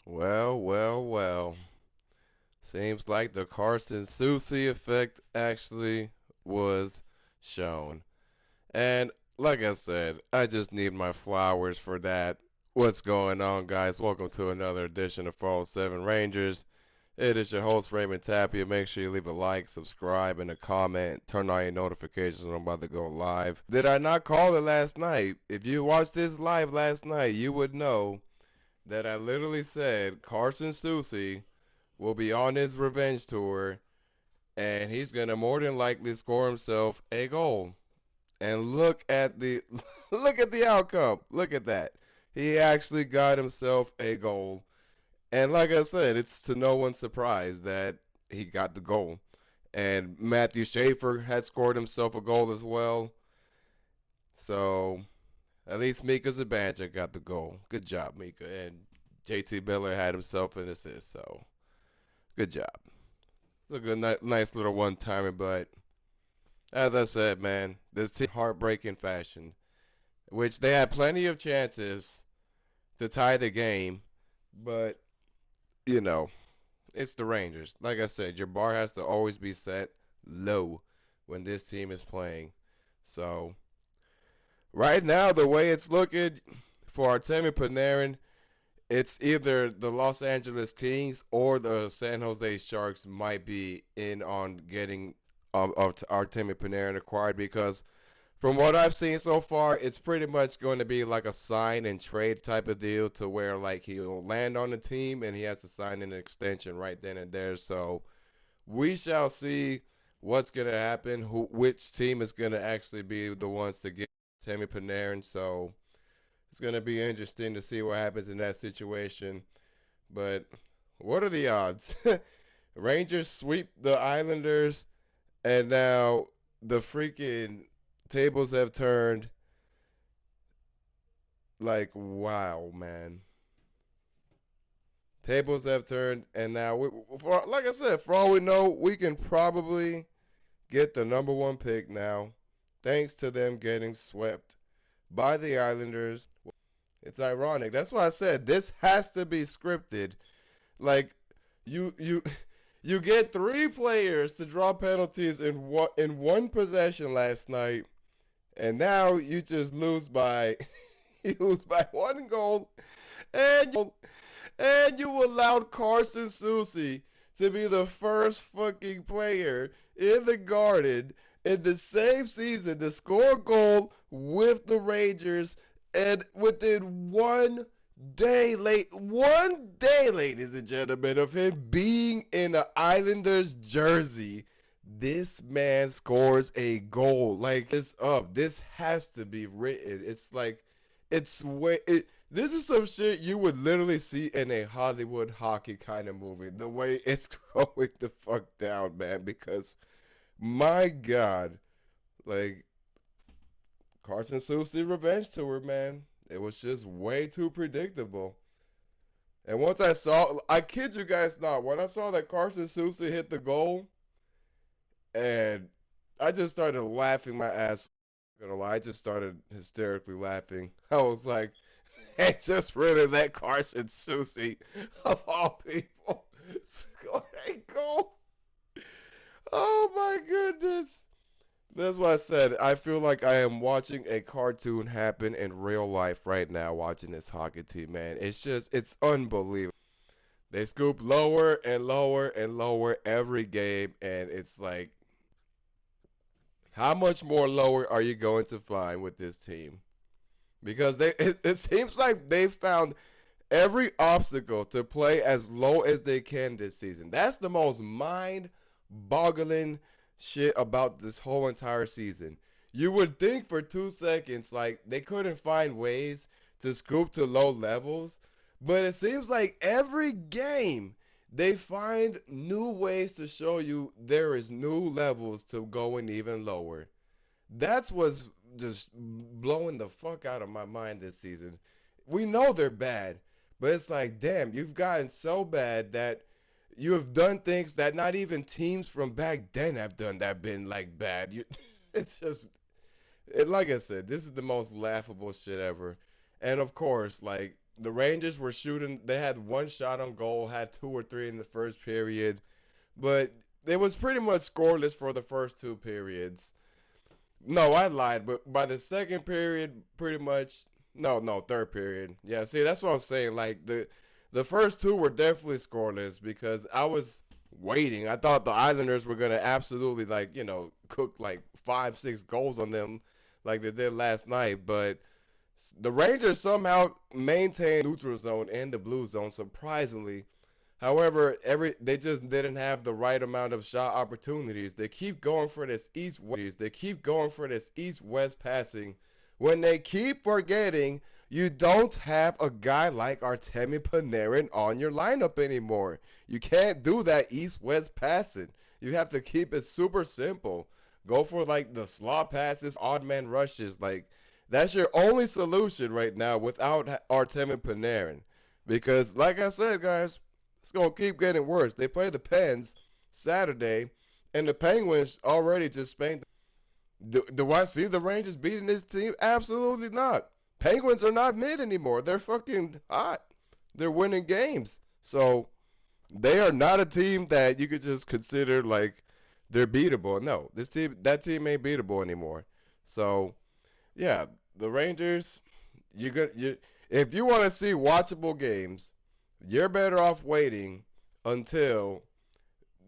Well, well, well. Seems like the Carson Soucy effect actually was shown. And like I said, I just need my flowers for that. What's going on, guys? Welcome to another edition of 407 Rangers. It is your host, Raymond Tapia. Make sure you leave a like, subscribe, and a comment. Turn on your notifications when I'm about to go live. Did I not call it last night? If you watched this live last night, you would know that I literally said Carson Soucy will be on his revenge tour, and he's gonna more than likely score himself a goal. And look at the look at the outcome. Look at that. He actually got himself a goal. And like I said, it's to no one's surprise that he got the goal. And Matthew Schaefer had scored himself a goal as well. So at least Mika Zibanejad got the goal. Good job, Mika. And JT Miller had himself an assist. So good job. It's a good, nice little one-timer. But as I said, man, this team heartbreaking fashion, which they had plenty of chances to tie the game, but you know, it's the Rangers. Like I said, your bar has to always be set low when this team is playing. So right now, the way it's looking for Artemi Panarin, it's either the Los Angeles Kings or the San Jose Sharks might be in on getting Artemi Panarin acquired because from what I've seen so far, it's pretty much going to be like a sign and trade type of deal to where like he'll land on the team and he has to sign an extension right then and there. So we shall see what's going to happen, which team is going to actually be the ones to get Tammy Panarin. So it's going to be interesting to see what happens in that situation. But what are the odds? Rangers sweep the Islanders, and now the freaking tables have turned. Like, wow, man. Tables have turned, and now, like I said, for all we know, we can probably get the number one pick now, thanks to them getting swept by the Islanders. It's ironic. That's why I said this has to be scripted. Like, you you get three players to draw penalties in one possession last night, and now you just lose by you lose by one goal, and you allowed Carson Soucy to be the first fucking player in the Garden in the same season to score a goal with the Rangers, and within one day, ladies and gentlemen, of him being in the Islanders jersey, this man scores a goal. Like, it's up. This has to be written. It's like, it's way. This is some shit you would literally see in a Hollywood hockey kind of movie. The way it's going the fuck down, man. Because my God, like Carson Soucy revenge tour, man. It was just way too predictable. And once I kid you guys not, when I saw that Carson Soucy hit the goal, and I just started laughing my ass. I'm gonna lie, I just started hysterically laughing. I was like, "Hey, just really let Carson Soucy, of all people, score a goal." Oh my goodness! That's what I said. I feel like I am watching a cartoon happen in real life right now. Watching this hockey team, man, it's unbelievable. They scoop lower and lower and lower every game, and it's like, how much more lower are you going to find with this team? Because it seems like they found every obstacle to play as low as they can this season. That's the most mind-boggling shit about this whole entire season. You would think for 2 seconds like they couldn't find ways to scoop to low levels, but it seems like every game they find new ways to show you there is new levels to going even lower. That's what's just blowing the fuck out of my mind this season. We know they're bad, but it's like, damn, you've gotten so bad that you have done things that not even teams from back then have done that been like bad. It's just, like I said, this is the most laughable shit ever. And of course, like the Rangers were shooting. They had one shot on goal, had two or three in the first period, but it was pretty much scoreless for the first two periods. No, I lied, but by the second period, pretty much. No, no, third period. Yeah, see, that's what I'm saying. Like the first two were definitely scoreless because I was waiting. I thought the Islanders were gonna absolutely cook like 5, 6 goals on them, like they did last night. But the Rangers somehow maintained neutral zone and the blue zone surprisingly. However, they just didn't have the right amount of shot opportunities. They keep going for this east-west passing when they keep forgetting you don't have a guy like Artemi Panarin on your lineup anymore. You can't do that east-west passing. You have to keep it super simple. Go for like the slot passes, odd man rushes. Like that's your only solution right now without Artemi Panarin. Because like I said, guys, it's gonna keep getting worse. They play the Pens Saturday, and the Penguins already just spanked. Do I see the Rangers beating this team? Absolutely not. Penguins are not mid anymore. They're fucking hot. They're winning games. So they are not a team that you could just consider like they're beatable. No, that team ain't beatable anymore. So yeah, the Rangers. You if you want to see watchable games, you're better off waiting until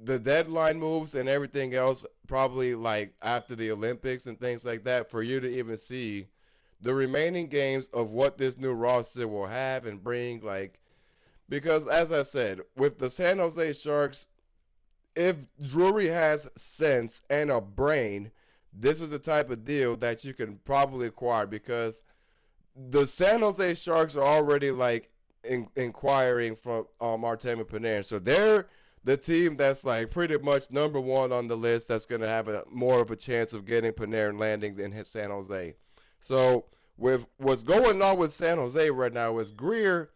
the deadline moves and everything else, probably like after the Olympics and things like that, for you to even see the remaining games of what this new roster will have and bring. Like, because as I said, with the San Jose Sharks, if Drury has sense and a brain, this is the type of deal that you can probably acquire because the San Jose Sharks are already like inquiring from Artemi Panarin, so they're the team that's like pretty much number one on the list that's going to have a more of a chance of getting Panarin landing than his San Jose. So with what's going on with San Jose right now is Greer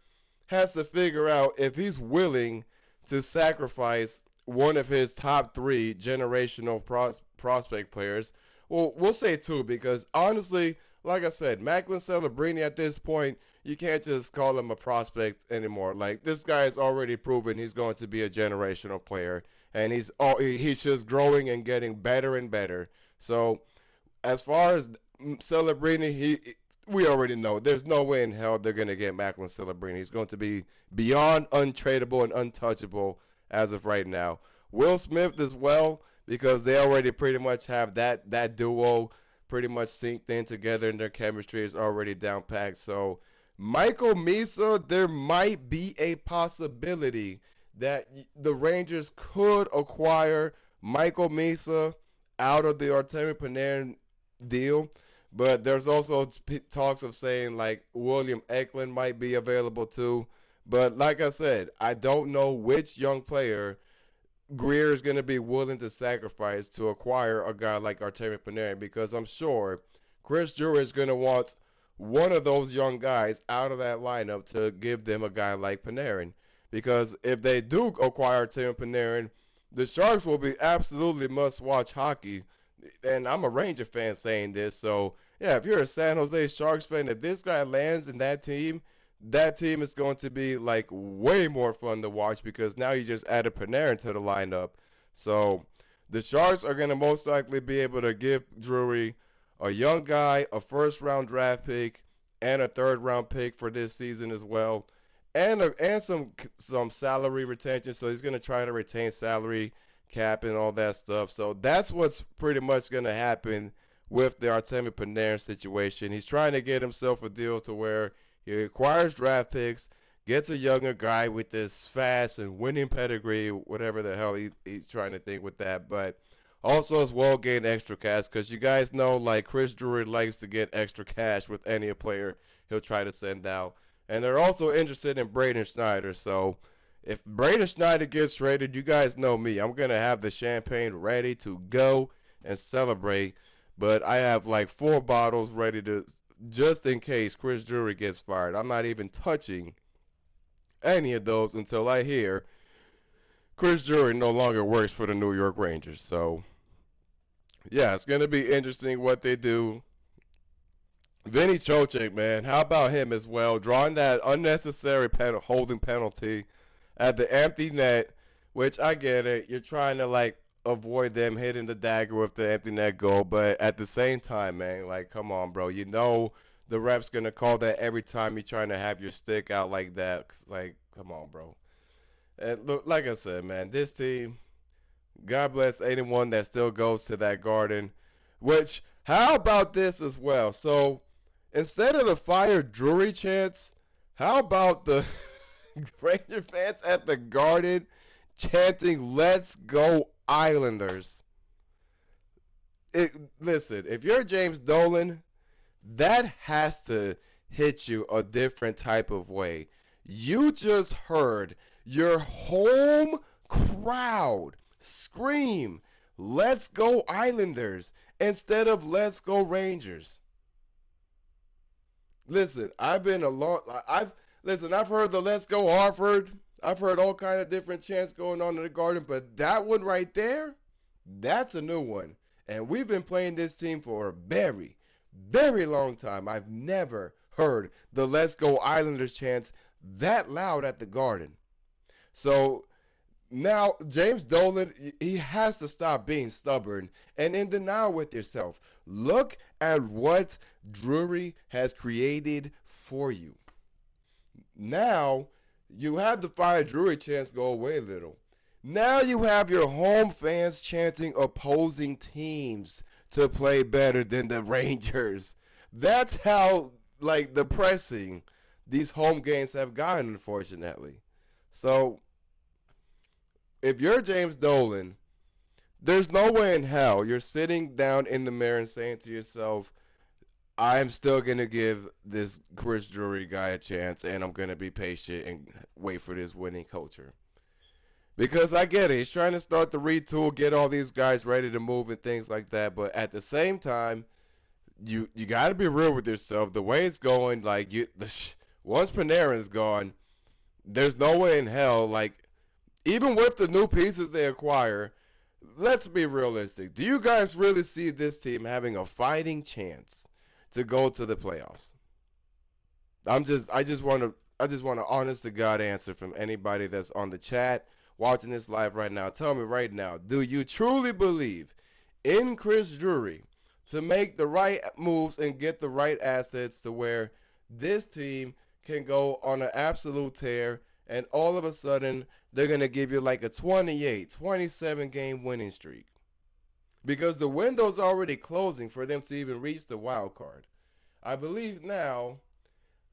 has to figure out if he's willing to sacrifice one of his top three generational prospect players. Well, we'll say two because honestly, like I said, Macklin Celebrini at this point, you can't just call him a prospect anymore. Like this guy has already proven he's going to be a generational player, and he's just growing and getting better and better. So as far as Celebrini, we already know there's no way in hell they're going to get Macklin Celebrini. He's going to be beyond untradeable and untouchable as of right now. Will Smith as well, because they already pretty much have that duo pretty much synced in together and their chemistry is already down packed. So Michael Misa, there might be a possibility that the Rangers could acquire Michael Misa out of the Artemi Panarin deal. But there's also talks of saying like William Eklund might be available too. But like I said, I don't know which young player Greer is going to be willing to sacrifice to acquire a guy like Artemi Panarin because I'm sure Chris Drury is going to want one of those young guys out of that lineup to give them a guy like Panarin. Because if they do acquire Artemi Panarin, the Sharks will be absolutely must-watch hockey. And I'm a Ranger fan saying this, so yeah, if you're a San Jose Sharks fan, if this guy lands in that team is going to be like way more fun to watch because now you just added Panarin to the lineup. So the Sharks are going to most likely be able to give Drury a young guy, a first round draft pick, and a third round pick for this season as well, and some salary retention. So he's going to try to retain salary cap and all that stuff. So that's what's pretty much going to happen with the Artemi Panarin situation. He's trying to get himself a deal to where he acquires draft picks, gets a younger guy with this fast and winning pedigree, whatever the hell he's trying to think with that. But also as well gain extra cash because you guys know like Chris Drury likes to get extra cash with any player he'll try to send out. And they're also interested in Braden Schneider. So if Braden Schneider gets traded, you guys know me. I'm going to have the champagne ready to go and celebrate. But I have like 4 bottles ready to just in case Chris Drury gets fired. I'm not even touching any of those until I hear Chris Drury no longer works for the New York Rangers. So, yeah, it's going to be interesting what they do Vinny Trocheck, man, how about him as well? Drawing that unnecessary holding penalty at the empty net, which I get it. You're trying to like avoid them hitting the dagger with the empty net goal, but at the same time, man, like come on, bro. You know the ref's gonna call that every time you're trying to have your stick out like that. Like, come on, bro. And look, like I said, man, this team. God bless anyone that still goes to that garden. Which, how about this as well? So, instead of the fire Drury chants, how about the Ranger fans at the garden chanting "Let's go Islanders"? It, listen, if you're James Dolan, that has to hit you a different type of way. You just heard your home crowd scream, "Let's go Islanders" instead of "Let's go Rangers." Listen, I've been a long I've heard the "Let's go Hartford." I've heard all kind of different chants going on in the garden, but that one right there, that's a new one. And we've been playing this team for a very, very long time. I've never heard the "Let's Go Islanders" chants that loud at the Garden. So now James Dolan, he has to stop being stubborn and in denial with yourself. Look at what Drury has created for you. Now you have the Fire Drury chants go away a little. Now you have your home fans chanting opposing teams to play better than the Rangers. That's how like depressing these home games have gotten, unfortunately. So if you're James Dolan, there's no way in hell you're sitting down in the mirror and saying to yourself, I'm still gonna give this Chris Drury guy a chance, and I'm gonna be patient and wait for this winning culture. Because I get it, he's trying to start the retool, get all these guys ready to move and things like that. But at the same time, you got to be real with yourself. The way it's going, like once Panarin's gone, there's no way in hell. Like even with the new pieces they acquire, let's be realistic. Do you guys really see this team having a fighting chance to go to the playoffs? I just want an honest to God answer from anybody that's on the chat watching this live right now. Tell me right now, do you truly believe in Chris Drury to make the right moves and get the right assets to where this team can go on an absolute tear and all of a sudden they're going to give you like a 28, 27 game winning streak? Because the window's already closing for them to even reach the wild card. I believe now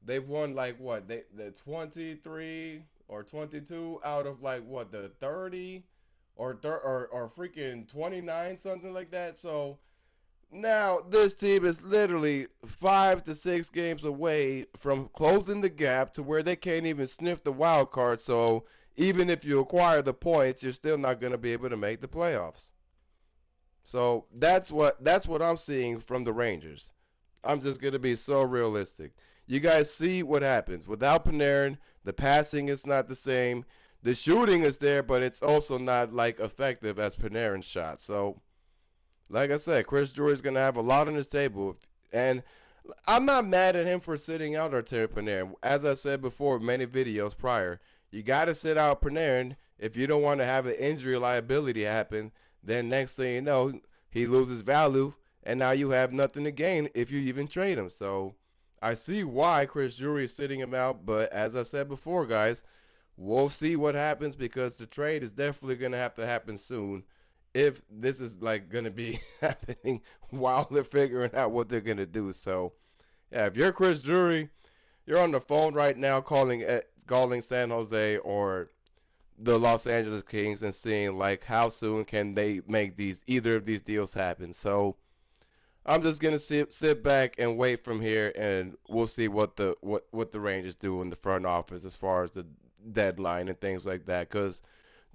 they've won like what the 23 or 22 out of like what the 30 or freaking 29 something like that. So now this team is literally 5 to 6 games away from closing the gap to where they can't even sniff the wild card. So even if you acquire the points, you're still not going to be able to make the playoffs. So that's what I'm seeing from the Rangers. I'm just going to be so realistic. You guys see what happens. Without Panarin, the passing is not the same. The shooting is there, but it's also not like effective as Panarin's shot. So, like I said, Chris Drury is going to have a lot on his table. And I'm not mad at him for sitting out Artemi Panarin. As I said before, many videos prior, you got to sit out Panarin if you don't want to have an injury liability happen. Then next thing you know, he loses value, and now you have nothing to gain if you even trade him. So I see why Chris Drury is sitting him out, but as I said before, guys, we'll see what happens because the trade is definitely going to have to happen soon. If this is like going to be happening while they're figuring out what they're going to do. So, yeah, if you're Chris Drury, you're on the phone right now calling San Jose or the Los Angeles Kings and seeing like how soon can they make these either of these deals happen. So I'm just gonna sit back and wait from here, and we'll see what the Rangers do in the front office as far as the deadline and things like that. Because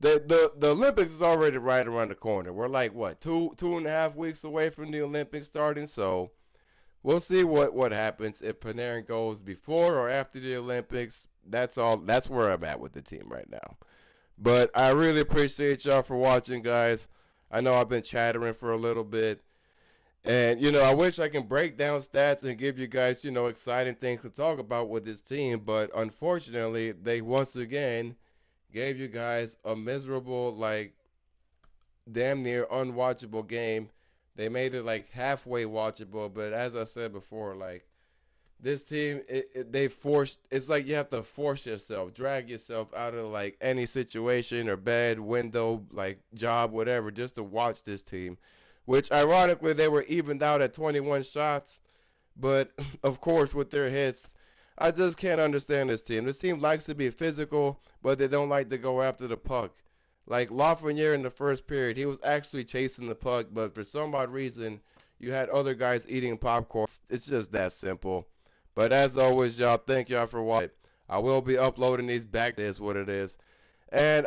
the Olympics is already right around the corner. We're like what 2.5 weeks away from the Olympics starting, so we'll see what happens if Panarin goes before or after the Olympics. That's all. That's where I'm at with the team right now. But I really appreciate y'all for watching, guys. I know I've been chattering for a little bit. And, I wish I can break down stats and give you guys, exciting things to talk about with this team, but unfortunately, they once again gave you guys a miserable, like, damn near unwatchable game. They made it, like, halfway watchable, but as I said before, like, this team, they forced, it's like you have to force yourself, drag yourself out of, like, any situation or bed, window, like, job, whatever, just to watch this team. Which, ironically, they were evened out at 21 shots. But of course, with their hits, I just can't understand this team. This team likes to be physical, but they don't like to go after the puck. Like Lafreniere in the first period, he was actually chasing the puck, but for some odd reason, you had other guys eating popcorn. It's just that simple. But as always, y'all, thank y'all for watching. I will be uploading these back. It is what it is. And